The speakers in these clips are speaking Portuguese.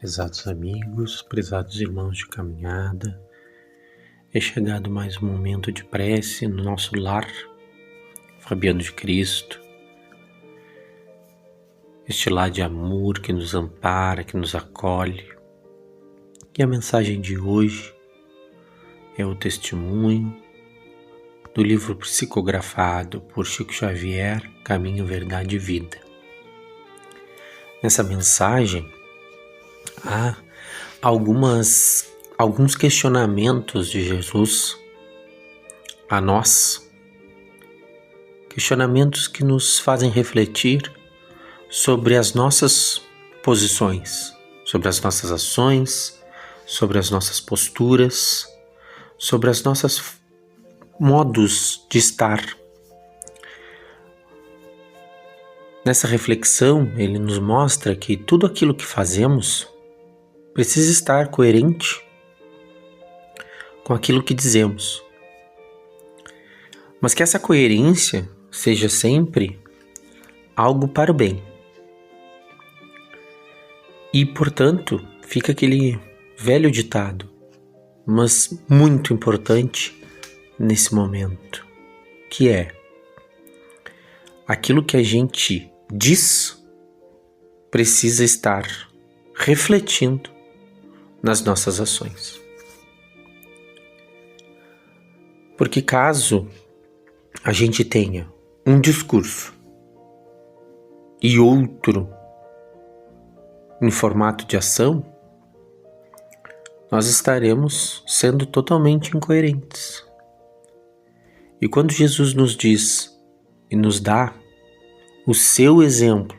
prezados amigos, prezados irmãos de caminhada. É chegado mais um momento de prece no nosso lar, Fabiano de Cristo. Este lar de amor que nos ampara, que nos acolhe. E a mensagem de hoje é o testemunho do livro psicografado por Chico Xavier, Caminho, Verdade e Vida. Nessa mensagem há alguns questionamentos de Jesus a nós, questionamentos que nos fazem refletir sobre as nossas posições, sobre as nossas ações, sobre as nossas posturas, sobre as nossas modos de estar. Nessa reflexão, ele nos mostra que tudo aquilo que fazemos precisa estar coerente com aquilo que dizemos, mas que essa coerência seja sempre algo para o bem. E, portanto, fica aquele velho ditado, mas muito importante nesse momento, que é: aquilo que a gente diz precisa estar refletindo nas nossas ações. Porque caso a gente tenha um discurso e outro em formato de ação, nós estaremos sendo totalmente incoerentes. E quando Jesus nos diz e nos dá o seu exemplo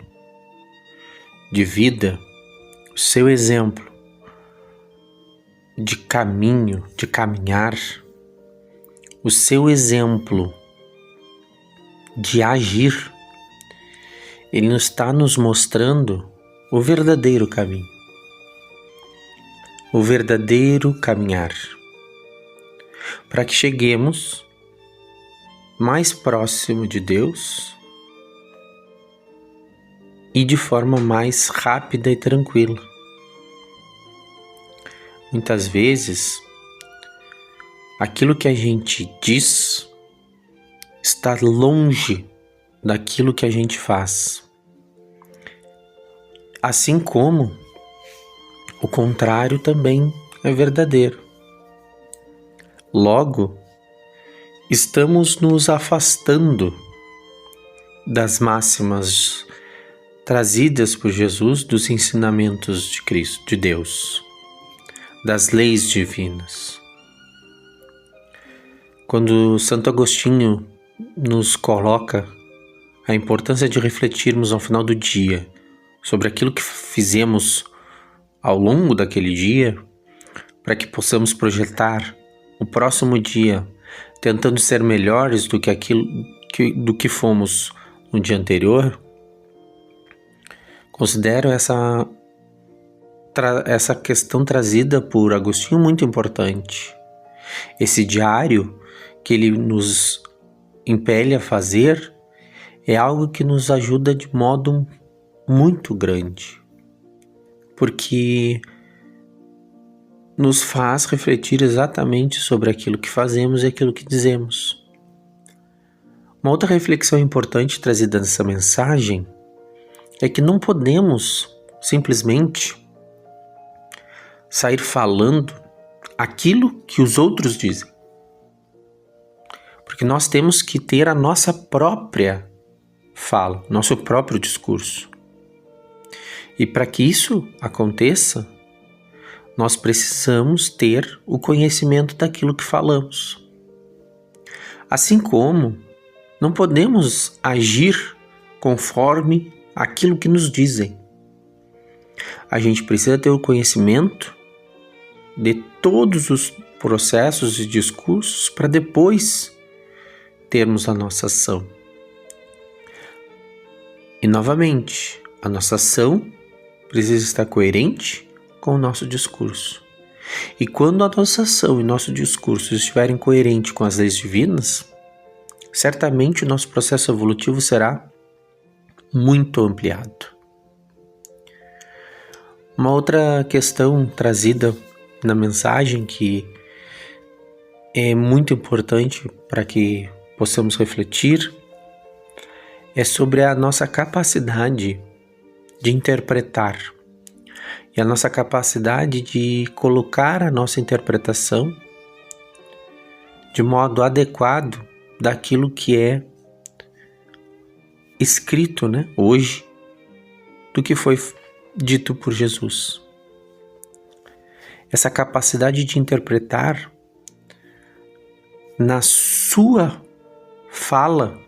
de vida, o seu exemplo de caminho, de caminhar, o seu exemplo de agir, ele não está nos mostrando o verdadeiro caminho, o verdadeiro caminhar, para que cheguemos mais próximo de Deus e de forma mais rápida e tranquila. Muitas vezes, aquilo que a gente diz está longe daquilo que a gente faz. Assim como o contrário também é verdadeiro. Logo, estamos nos afastando das máximas trazidas por Jesus, dos ensinamentos de Cristo, de Deus, das leis divinas. Quando Santo Agostinho nos coloca a importância de refletirmos ao final do dia sobre aquilo que fizemos ao longo daquele dia, para que possamos projetar o próximo dia tentando ser melhores do que fomos no dia anterior, considero essa questão trazida por Agostinho muito importante. Esse diário que ele nos impele a fazer é algo que nos ajuda de modo muito grande, porque nos faz refletir exatamente sobre aquilo que fazemos e aquilo que dizemos. Uma outra reflexão importante trazida nessa mensagem é que não podemos simplesmente sair falando aquilo que os outros dizem, porque nós temos que ter a nossa própria fala, nosso próprio discurso. E para que isso aconteça, nós precisamos ter o conhecimento daquilo que falamos. Assim como não podemos agir conforme aquilo que nos dizem. A gente precisa ter o conhecimento de todos os processos e discursos para depois termos a nossa ação. E novamente, a nossa ação precisa estar coerente com o nosso discurso. E quando a nossa ação e nosso discurso estiverem coerentes com as leis divinas, certamente o nosso processo evolutivo será muito ampliado. Uma outra questão trazida na mensagem que é muito importante para que possamos refletir é sobre a nossa capacidade de interpretar e a nossa capacidade de colocar a nossa interpretação de modo adequado daquilo que é escrito, hoje, do que foi dito por Jesus. Essa capacidade de interpretar na sua fala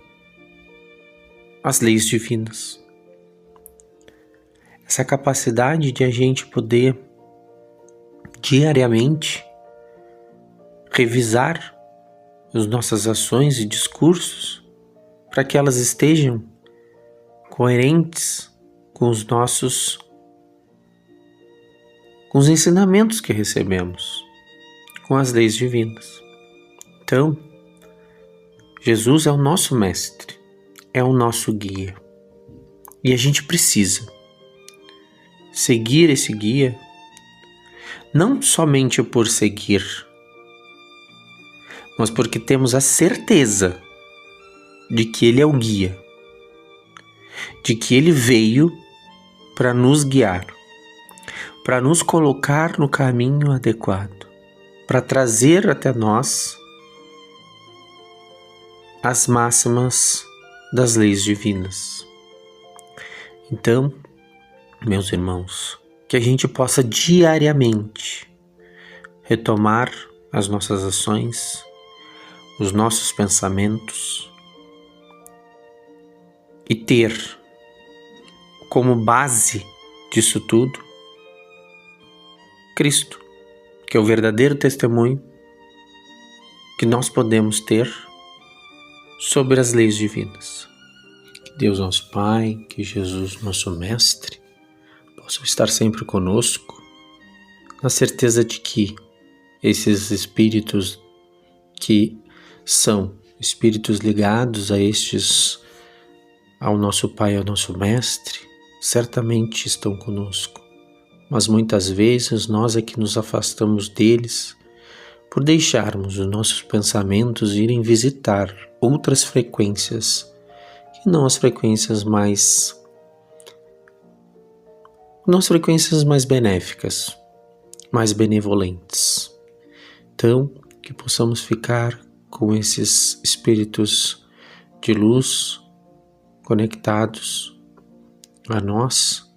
as leis divinas. Essa capacidade de a gente poder diariamente revisar as nossas ações e discursos para que elas estejam coerentes com com os ensinamentos que recebemos, com as leis divinas. Então, Jesus é o nosso mestre, é o nosso guia. E a gente precisa seguir esse guia, não somente por seguir, mas porque temos a certeza de que Ele é o guia, de que Ele veio para nos guiar, para nos colocar no caminho adequado, para trazer até nós as máximas das leis divinas. Então, meus irmãos, que a gente possa diariamente retomar as nossas ações, os nossos pensamentos e ter como base disso tudo Cristo, que é o verdadeiro testemunho que nós podemos ter sobre as leis divinas. Que Deus nosso Pai, que Jesus nosso Mestre, possam estar sempre conosco, na certeza de que esses espíritos que são espíritos ligados ao nosso Pai, ao nosso Mestre, certamente estão conosco. Mas muitas vezes nós é que nos afastamos deles por deixarmos os nossos pensamentos irem visitar outras frequências, que não as frequências mais benéficas, mais benevolentes. Então, que possamos ficar com esses espíritos de luz conectados a nós,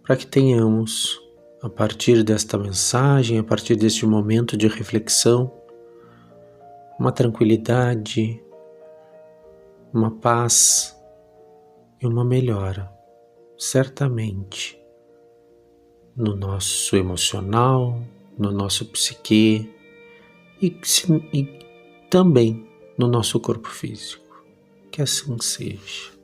para que tenhamos, a partir desta mensagem, a partir deste momento de reflexão, uma tranquilidade, uma paz e uma melhora, certamente, no nosso emocional, no nosso psique e também no nosso corpo físico. Que assim seja.